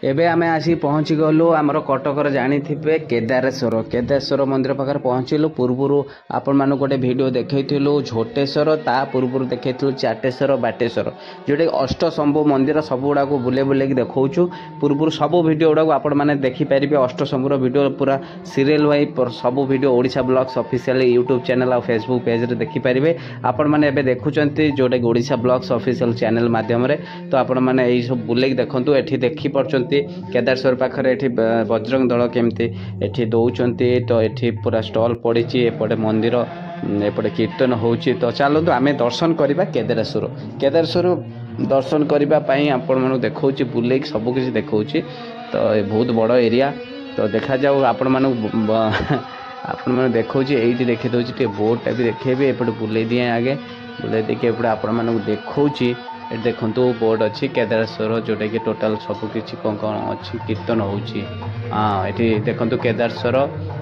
एबे आमे आसी पहुँची गलु आमर कटकर जानिथिबे केदारेश्वर मंदिर पाखरे पहुँचलु। पूर्वरु आपण मानु गोटे वीडियो देखैथिलु झोटेश्वर, ता पूर्वरु देखैथिलु चाटेश्वर बाटेश्वर, जोटे अष्टशंभु मंदिर सब गुड़ा को बुले बुले देखौछु। पूर्वरु सब वीडियो गुड़ा आपण माने देखि परिबे। अष्टशंभुर वीडियो पूरा सीरियल वाइज सब video Odisha blogs official YouTube channel और फेसबुक पेज रे देखि परिबे। आपण माने एबे देखुचंती जोटे ओडिशा ब्लॉग्स ऑफिशियल चैनल माध्यम रे, तो आपण माने एई सब बुले देखंतु। एठी देखि परचंती केदारेश्वर पाखरे एठी बजरंग दल केमती एठी दौचंती। तो एठी पूरा स्टॉल पड़ी, एपटे मंदिर एपटे कीर्तन होउची। तो चलतु आमे दर्शन करबा केदारेश्वर दर्शन करबा पई आपण मानु देखौची बुले सब किछि देखौची। तो बहुत बड़ एरिया, तो देखा जाऊ आपण मानु आपण मानु देखौची। एठी देखि दउची ते बोर्ड भी देखेबे। एपटे बुले दिए आगे बुले देखि एपटे आपण मानु देखौची। ये देखो बोर्ड अच्छी केदारेश्वर जोटा कि टोटाल सबकि कौन कौन अच्छी कीर्तन होची। हाँ ये देखो केदारेश्वर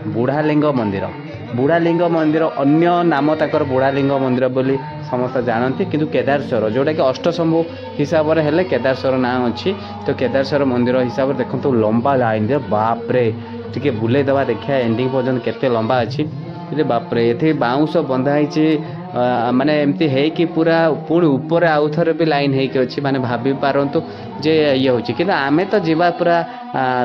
बुढ़ालिंग मंदिर अन्य नाम तक बुढ़ालिंग मंदिर बोली समस्त जानती, किंतु केदारेश्वर जोटा कि अष्टशंभु हिसाब से हेले केदारेश्वर ना अच्छी। तो केदारेश्वर मंदिर हिसाब से देखो लंबा लाइन रे बापरे टे बुले दवा देखा एंडिंग पर्यंत केते लंबा अच्छी। बापरे ये बाउंश बंधा माने एमती है कि पूरा पुणी ऊपर आउ थे भी लाइन है अच्छी। माने भाभी पारंतु जे ये हो कि आमे तो जीवा पूरा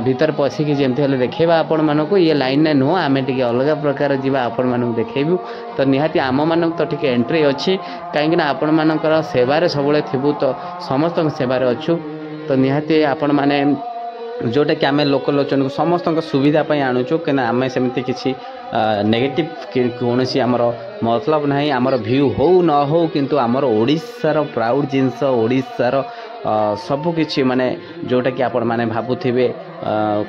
भीतर पशिकी जमती हेल्ले देखा आपण मानक ये लाइन ना नुह आमे टे अलग प्रकार जीवा आपण मानक देखेबू। तो निहाती आम मानक तो टे एंट्री अच्छी कहीं आपण मानकर सेवारे सबुले थिबू, तो समस्त सेवारे अच्छु। तो निहाती आपण माने जोटा कि आम लोकलोचन को समस्त सुविधा आणुचु कि आम सेमती किसी नेगेटिव कौन आमर मतलब ना। आमर व्यू हो न हो किंतु आमर ओडिशार प्राउड जिनस ओडिशार सबकि माने जोटा कि आपण माने भाबुथिबे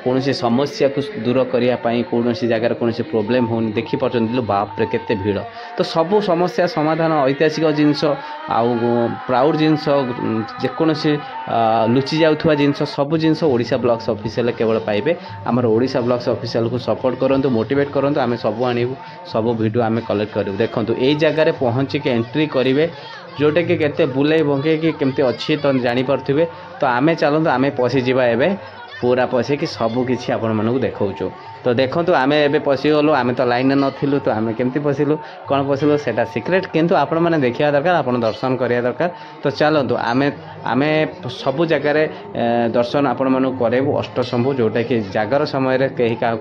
कौन समस्या को दूर करने कौन जगार कौन प्रोब्लेम हो देखी पार्टी बापरे केते भीड़। तो सबू समस्या समाधान ऐतिहासिक जिनस आउ प्राउड जिनस जेकोसी लुचि जाउथुवा जिनस सब जिनस ओडिशा ब्लॉग्स ऑफिशियल केवल पाइबे। आमर ओडिशा ब्लॉग्स ऑफिशियल को सपोर्ट करंतु, मोटिवेट करंतु। आमे सब आनिबु, सब वीडियो आमे कलेक्ट करू। देखंतु एई जगार पहुँचिक एंट्री करिवे जोटे कि केते बुले बंगे कि केमती अच्छी तो जानी पारथिबे। तो आमे चलंतु आमे पसी जिबा एबे पूरा पशे कि सबू किसी आपण मानक देखौछु। तो देखो आमे एबे पशिगलु, आमे तो लाइन नथिलु, तो आमे केमती पशिलु कौन पशिलु सेटा सिक्रेट, किंतु आपण माने देखिया दरकार, आपण दर्शन करिया दरकार। तो चलतु आमे सबू जगार दर्शन आपण मानक करेबु। अष्टशंभु जोटा कि जागर समय रे कहीं क्या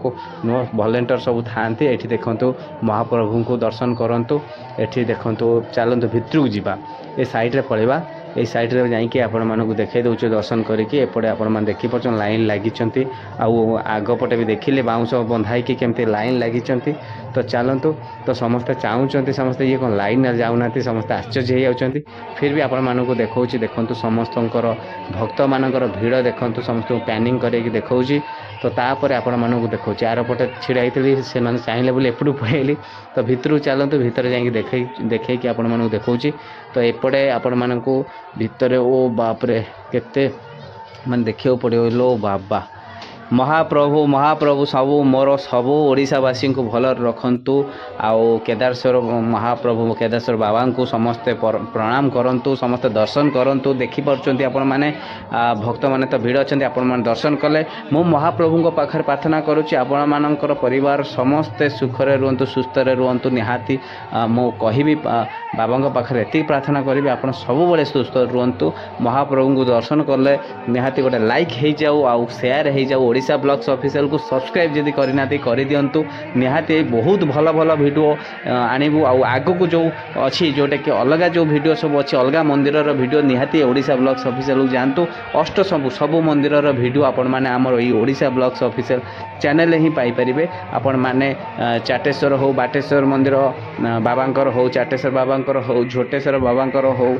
नुह भलेंटियर सब थांती। एठी देखंतु महाप्रभु को दर्शन करंतु। एठी देखंतु चलतु भितरु जीवा, ए साइड रे पळेबा। ये साइड रे जाइए आपण मानक देखे दौचे दर्शन करके। एपटे आपण मैंने देखी पार्छ लाइन लगी आगपटे भी देखिले बाउंश बंधाई केमती लाइन लगी। तो चलतु तो समस्ते चाहूँगी समस्ते ये कौन लाइन जाऊना समस्ते आश्चर्य हो जाती। फिर भी आपण मानक देखा देखु समस्त भक्त मानकर भीड़ देखु समस्त प्लानिंग करके देखा। तो तापर आपण मानक देखा आर पटे छिड़ा होती से चाहिए बोले एपटू पड़ेली। तो भितर चलतु भितर जाकि देखी आपण मानक देखा। तो एपटे आपण मानक भितर ओ बापरे केते मन देखियो पड़ो लो बाबा। महाप्रभु सबू मोर सबू ओडिशावासी को भल रखंतु। आउ केदारेश्वर महाप्रभु केदारेश्वर बाबा को समस्ते प्रणाम करंतु, समस्ते दर्शन करंतु। देखि परचंती आपण माने भक्त माने तो भीड़ अछंती, आपण माने दर्शन कले। मु महाप्रभु पाखर प्रार्थना करूची आपण मानकर परिवार समस्ते सुखरे रुहंतु, सुस्थरे रुहंतु। निहाती मु कहिबी बाबा पाखर एति प्रार्थना करी आपण सब बेले सुस्थ रुहंतु। महाप्रभु को दर्शन कले निहाती गोटे लाइक हो जाऊ, आउ शेयर हो जाऊ। ओडिशा ब्लॉग्स ऑफिशियल को सब्सक्राइब जदि करना कर दिंतु। निहाती बहुत भल भल वीडियो आणबू। आग को जो अच्छी जोटा कि अलग जो वीडियो सब अच्छी अलग मंदिर वीडियो निहाती ओडिशा ब्लॉग्स ऑफिशियल को जातु। अष्टशंभु सबू मंदिर वीडियो आपण माने आमर ये ओडिशा ब्लॉग्स ऑफिशियल चैनल ही पाई परिबे। आपण माने चाटेश्वर हो बाटेश्वर मंदिर बाबांकर हो, चाटेश्वर बाबांकर हो, झोटेश्वर बाबांकर हो,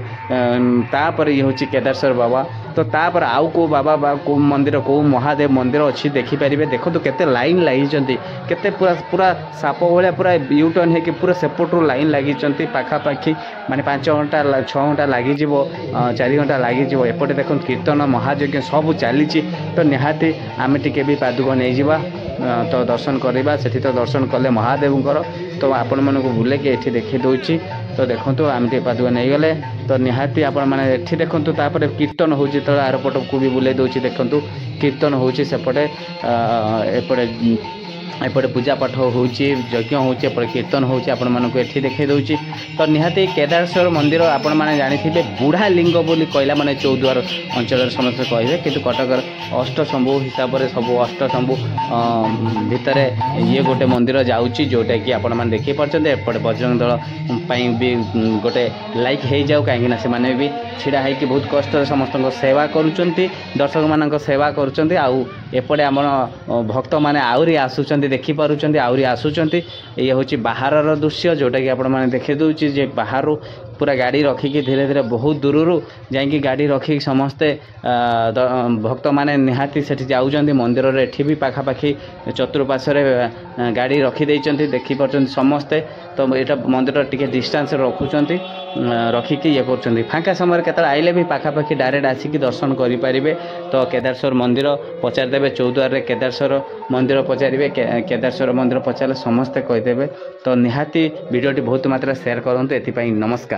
तापर ये होची केदारेश्वर बाबा। तो तापर आउ को बाबा को मंदिर को महादेव मंदिर अच्छी देखिपारे। देखो तो केते लाइन लगी केते पूरा पूरा साप भाया पूरा यूटर्न है कि पूरा सेपटू लाइन लगी पाखापाखि माने 5 घंटा 6 घंटा लगी 4 घंटा लगी। एपटे देखो कीर्तन महायज्ञ सब चली। तो निहाती आम टे भी पादुक नहीं जावा, तो दर्शन करवा। से तो दर्शन कले महादेवकर। तो आपण मानक बुले कि ये देखी दूची। तो देखो आम टे पादुक नहीं गले तो निहाती आपण मैंने एठी देखंतु तापर कीर्तन होची तो आरपट को भी बुले दउची देखंतु कीर्तन होची सेपटे एपटे एपटे पूजा पाठ होची यज्ञ होची एपटे कीर्तन होची आपण मानक एठी देखै दउची तो निहाती केदारेश्वर मंदिर आपण माने जानिथिबे बुढ़ा लिंग बोली कहला माने चौद्वार अंचल समस्त कहबे किंतु कटक अष्टशंभु हिसाब से सब अष्टशंभु भितर ये गोटे मंदिर जाउची जोटा कि आपण माने देखि परछन्ते एपटे बजरंग दल पई भी गोटे लाइक हे जाउ काहे ना से माने भी छिड़ा है कि बहुत कष्ट समस्त सेवा करूचंती दर्शक मानक सेवा करूचंती आउ एपटे आम भक्त माने आउरी आसुचंती देखि पारुचंती आउरी आसुचंती ये होची बाहरर दृश्य जोटा कि आपण माने देखि दउची जे बाहरु पूरा गाड़ी रखिकी धीरे धीरे बहुत दूर जाइए गाड़ी रखिक समस्ते भक्त माने निहाती सेठी जाउचंती मंदिर रे एठी भी पाखापाखि चतुर्पार्श्वे गाड़ी रखिदेइचंती देखि परचंती समस्ते तो एटा मंदिर टिके डिस्टेंस रखुचंती रखिकी ये करचंती फांका समय केतल आइले भी पाखापाखि डायरेक्ट आसिकी दर्शन करि परिबे तो केदारेश्वर मंदिर पचार देबे चौद्वार रे केदारेश्वर मंदिर पचारिबे केदारेश्वर मंदिर पचारले समस्ते कहि देबे तो निहाती वीडियोटी बहुत मात्रा शेयर करंतु एथि पई नमस्कार।